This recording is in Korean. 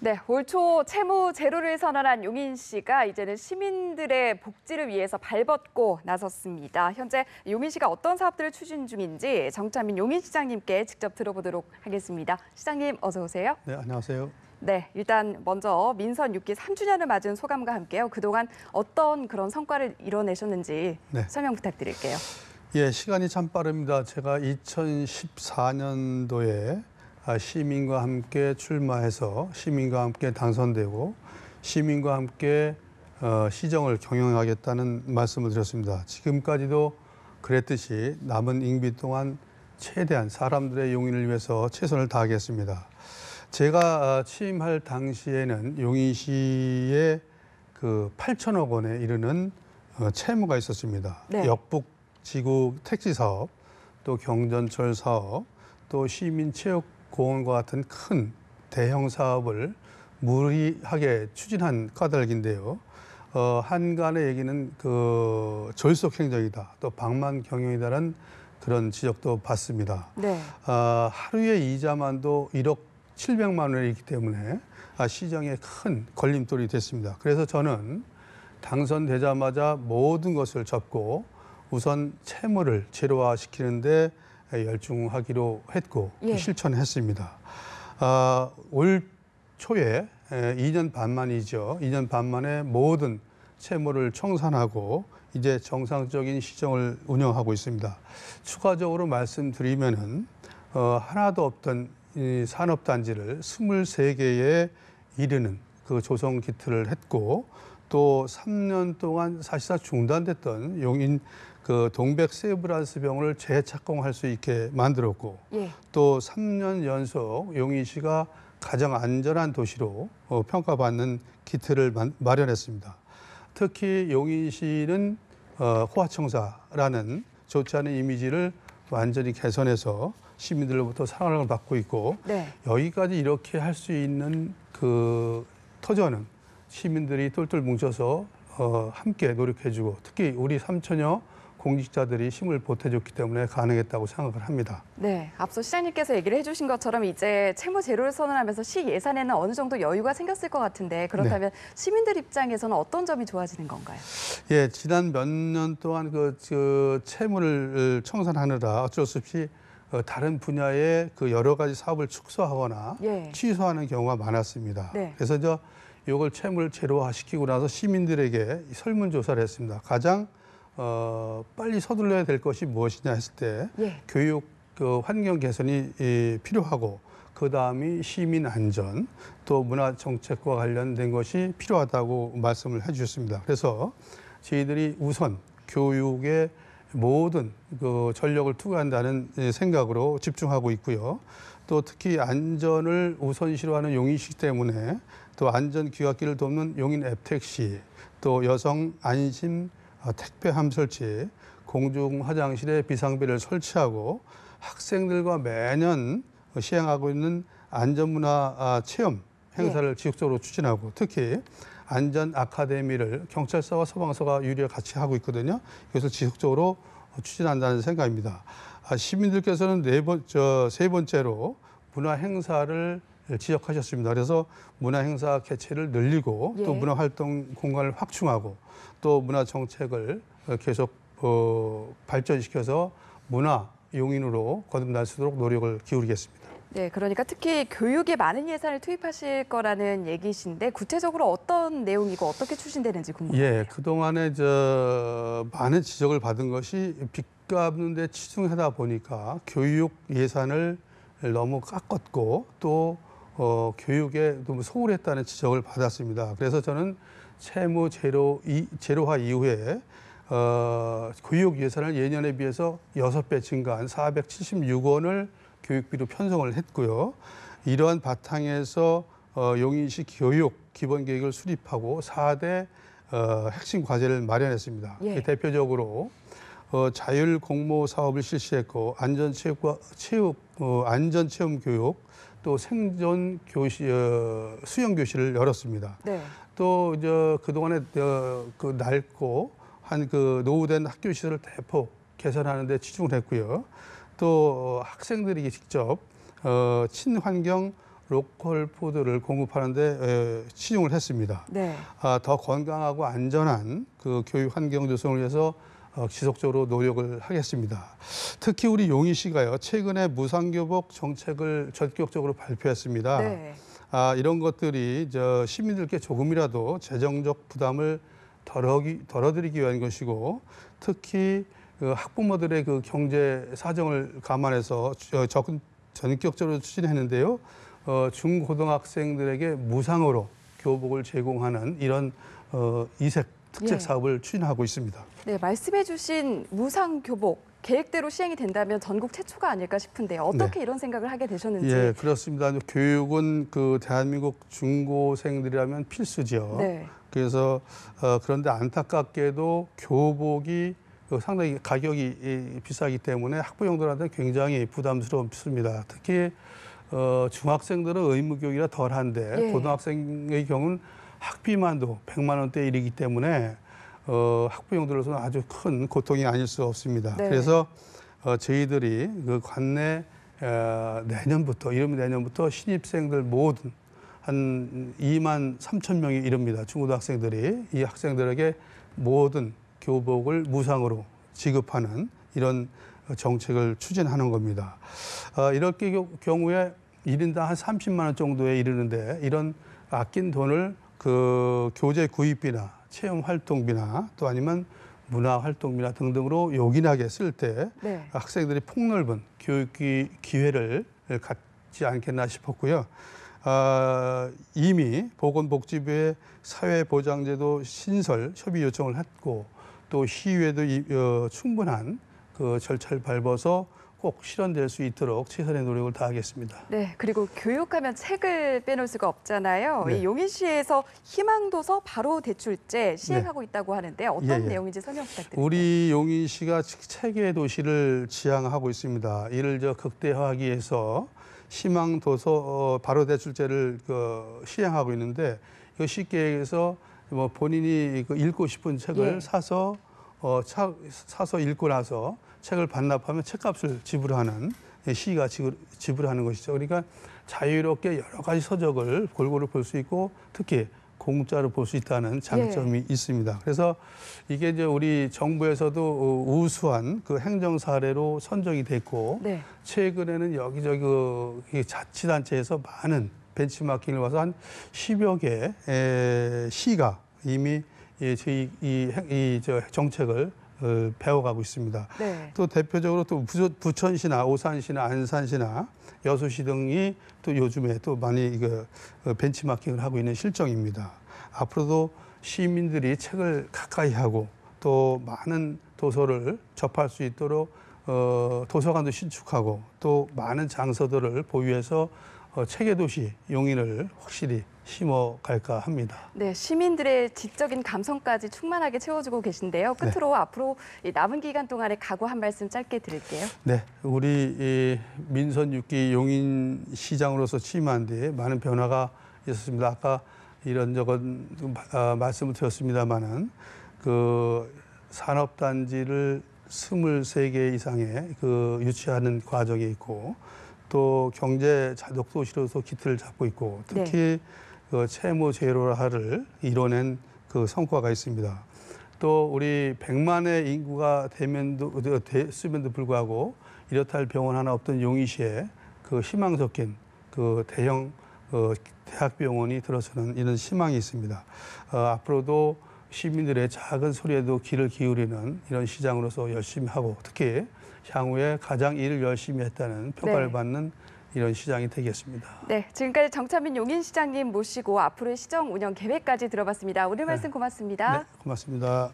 네, 올 초 채무 제로를 선언한 용인시가 이제는 시민들의 복지를 위해서 발벗고 나섰습니다. 현재 용인시가 어떤 사업들을 추진 중인지 정찬민 용인시장님께 직접 들어보도록 하겠습니다. 시장님, 어서 오세요. 네, 안녕하세요. 네, 일단 먼저 민선 6기 3주년을 맞은 소감과 함께요. 그동안 어떤 그런 성과를 이뤄내셨는지 설명 부탁드릴게요. 예, 시간이 참 빠릅니다. 제가 2014년도에 시민과 함께 출마해서 시민과 함께 당선되고 시민과 함께 시정을 경영하겠다는 말씀을 드렸습니다. 지금까지도 그랬듯이 남은 임기 동안 최대한 사람들의 용인을 위해서 최선을 다하겠습니다. 제가 취임할 당시에는 용인시에 그 8천억 원에 이르는 채무가 있었습니다. 네. 역북지구 택지 사업, 또 경전철 사업, 또 시민체육공원과 같은 큰 대형 사업을 무리하게 추진한 까닭인데요. 한간의 얘기는 그 졸속 행정이다, 또 방만 경영이다라는 그런 지적도 받습니다. 네. 하루의 이자만도 1억 700만 원이기 때문에 시정에 큰 걸림돌이 됐습니다. 그래서 저는 당선되자마자 모든 것을 접고 우선 채무를 제로화시키는데 열중하기로 했고 실천했습니다. 올 초에 2년 반 만이죠. 2년 반 만에 모든 채무를 청산하고 이제 정상적인 시정을 운영하고 있습니다. 추가적으로 말씀드리면은 하나도 없던 이 산업단지를 23개에 이르는 그 조성 기틀을 했고 또 3년 동안 사실상 중단됐던 용인 그 동백세브란스병원을 재착공할 수 있게 만들었고 또 3년 연속 용인시가 가장 안전한 도시로 평가받는 기틀을 마련했습니다. 특히 용인시는 호화청사라는 좋지 않은 이미지를 완전히 개선해서 시민들로부터 사랑을 받고 있고 여기까지 이렇게 할 수 있는 그 터전은 시민들이 똘똘 뭉쳐서 함께 노력해주고 특히 우리 3천여 공직자들이 힘을 보태줬기 때문에 가능했다고 생각을 합니다. 네, 앞서 시장님께서 얘기를 해주신 것처럼 이제 채무 제로를 선언하면서 시 예산에는 어느 정도 여유가 생겼을 것 같은데 그렇다면 시민들 입장에서는 어떤 점이 좋아지는 건가요? 예, 지난 몇 년 동안 그 채무를 청산하느라 어쩔 수 없이 다른 분야의 그 여러 가지 사업을 축소하거나 취소하는 경우가 많았습니다. 그래서 이걸 채무를 제로화시키고 나서 시민들에게 설문조사를 했습니다. 가장 빨리 서둘러야 될 것이 무엇이냐 했을 때 교육 그 환경 개선이 필요하고 그다음이 시민 안전 또 문화 정책과 관련된 것이 필요하다고 말씀을 해주셨습니다. 그래서 저희들이 우선 교육에 모든 그 전력을 투구한다는 생각으로 집중하고 있고요. 또 특히 안전을 우선시로 하는 용인시 때문에 또 안전 귀갓길을 돕는 용인 앱택시 또 여성 안심 택배함 설치, 공중 화장실에 비상벨을 설치하고 학생들과 매년 시행하고 있는 안전문화 체험 행사를 지속적으로 추진하고 특히 안전 아카데미를 경찰서와 소방서가 유리와 같이 하고 있거든요. 이것을 지속적으로 추진한다는 생각입니다. 시민들께서는 세 번째로 문화 행사를 지적하셨습니다. 그래서 문화 행사 개최를 늘리고 또 문화 활동 공간을 확충하고 또 문화 정책을 계속 발전시켜서 문화 용인으로 거듭날 수 있도록 노력을 기울이겠습니다. 네, 그러니까 특히 교육에 많은 예산을 투입하실 거라는 얘기신데 구체적으로 어떤 내용이고 어떻게 추진되는지 궁금해요. 예, 그동안에 많은 지적을 받은 것이 빚 갚는 데 치중하다 보니까 교육 예산을 너무 깎았고 또 교육에 너무 소홀했다는 지적을 받았습니다. 그래서 저는 채무 제로화 이후에 교육 예산을 예년에 비해서 6배 증가한 476원을 교육비로 편성을 했고요. 이러한 바탕에서 용인시 교육 기본계획을 수립하고 4대 핵심 과제를 마련했습니다. 대표적으로 자율 공모 사업을 실시했고 안전체험 교육 또 생존 수영 교실을 열었습니다. 또 그동안에 그 낡고 한 그 노후된 학교 시설을 대폭 개선하는 데 치중을 했고요. 또 학생들이 직접 친환경 로컬 푸드를 공급하는데 치중을 했습니다. 네. 더 건강하고 안전한 그 교육 환경 조성을 위해서 지속적으로 노력을 하겠습니다. 특히 우리 용인시가요, 최근에 무상교복 정책을 전격적으로 발표했습니다. 네. 이런 것들이 시민들께 조금이라도 재정적 부담을 덜어드리기 위한 것이고, 특히 그 학부모들의 그 경제 사정을 감안해서 전격적으로 추진했는데요. 중고등학생들에게 무상으로 교복을 제공하는 이런 이색 특색 사업을 추진하고 있습니다. 네, 말씀해주신 무상 교복 계획대로 시행이 된다면 전국 최초가 아닐까 싶은데요. 어떻게 이런 생각을 하게 되셨는지. 예, 그렇습니다. 교육은 그 대한민국 중고생들이라면 필수죠. 네. 그래서 그런데 안타깝게도 교복이 상당히 가격이 비싸기 때문에 학부형들한테 굉장히 부담스럽습니다. 특히 중학생들은 의무교육이라 덜한데 고등학생의 경우는 학비만도 100만 원대에 이르기 때문에 학부형들로서는 아주 큰 고통이 아닐 수 없습니다. 네. 그래서 저희들이 그 관내 내년부터 신입생들 모든 한 2만 3천 명이 이릅니다. 중고등학생들이 이 학생들에게 모든 교복을 무상으로 지급하는 이런 정책을 추진하는 겁니다. 이럴 경우에 1인당 한 30만 원 정도에 이르는데, 이런 아낀 돈을 그 교재 구입비나 체험 활동비나 또 아니면 문화 활동비나 등등으로 요긴하게 쓸 때 학생들이 폭넓은 교육 기회를 갖지 않겠나 싶었고요. 이미 보건복지부에 사회보장제도 신설 협의 요청을 했고, 또 시의회도 충분한 그 절차를 밟아서 꼭 실현될 수 있도록 최선의 노력을 다하겠습니다. 네, 그리고 교육하면 책을 빼놓을 수가 없잖아요. 네. 이 용인시에서 희망도서 바로 대출제 시행하고 있다고 하는데 어떤 내용인지 설명 부탁드립니다. 우리 용인시가 책의 도시를 지향하고 있습니다. 이를 극대화하기 위해서 희망도서 바로 대출제를 시행하고 있는데, 이거 쉽게 얘기해서 본인이 읽고 싶은 책을 사서 읽고 나서 책을 반납하면 책값을 지불하는, 시가 지불하는 것이죠. 그러니까 자유롭게 여러 가지 서적을 골고루 볼 수 있고, 특히 공짜로 볼 수 있다는 장점이 있습니다. 그래서 이게 이제 우리 정부에서도 우수한 그 행정 사례로 선정이 됐고, 최근에는 여기저기 자치단체에서 많은 벤치마킹을 와서 한 10여 개의 시가 이미 저희 이 정책을 배워가고 있습니다. 또 대표적으로 또 부천시나 오산시나 안산시나 여수시 등이 또 요즘에 또 많이 벤치마킹을 하고 있는 실정입니다. 앞으로도 시민들이 책을 가까이 하고 또 많은 도서를 접할 수 있도록 도서관도 신축하고 또 많은 장서들을 보유해서 책의 도시 용인을 확실히 심어갈까 합니다. 네, 시민들의 지적인 감성까지 충만하게 채워주고 계신데요. 끝으로 앞으로 남은 기간 동안에 각오 한 말씀 짧게 드릴게요. 네, 우리 민선 6기 용인시장으로서 취임한 뒤에 많은 변화가 있었습니다. 아까 이런저런 말씀을 드렸습니다마는 그 산업단지를 23개 이상의 유치하는 과정이 있고, 또 경제 자독도시로서 기틀을 잡고 있고, 특히 채무 제로화를 이뤄낸 성과가 있습니다. 또 우리 100만의 인구가 됐음에도 불구하고 이렇다 할 병원 하나 없던 용인시에 희망 섞인 대형 대학병원이 들어서는 이런 희망이 있습니다. 앞으로도 시민들의 작은 소리에도 귀를 기울이는 이런 시장으로서 열심히 하고, 특히 향후에 가장 일을 열심히 했다는 평가를 받는 이런 시장이 되겠습니다. 네, 지금까지 정찬민 용인시장님 모시고 앞으로의 시정 운영 계획까지 들어봤습니다. 오늘 말씀 고맙습니다. 네, 고맙습니다.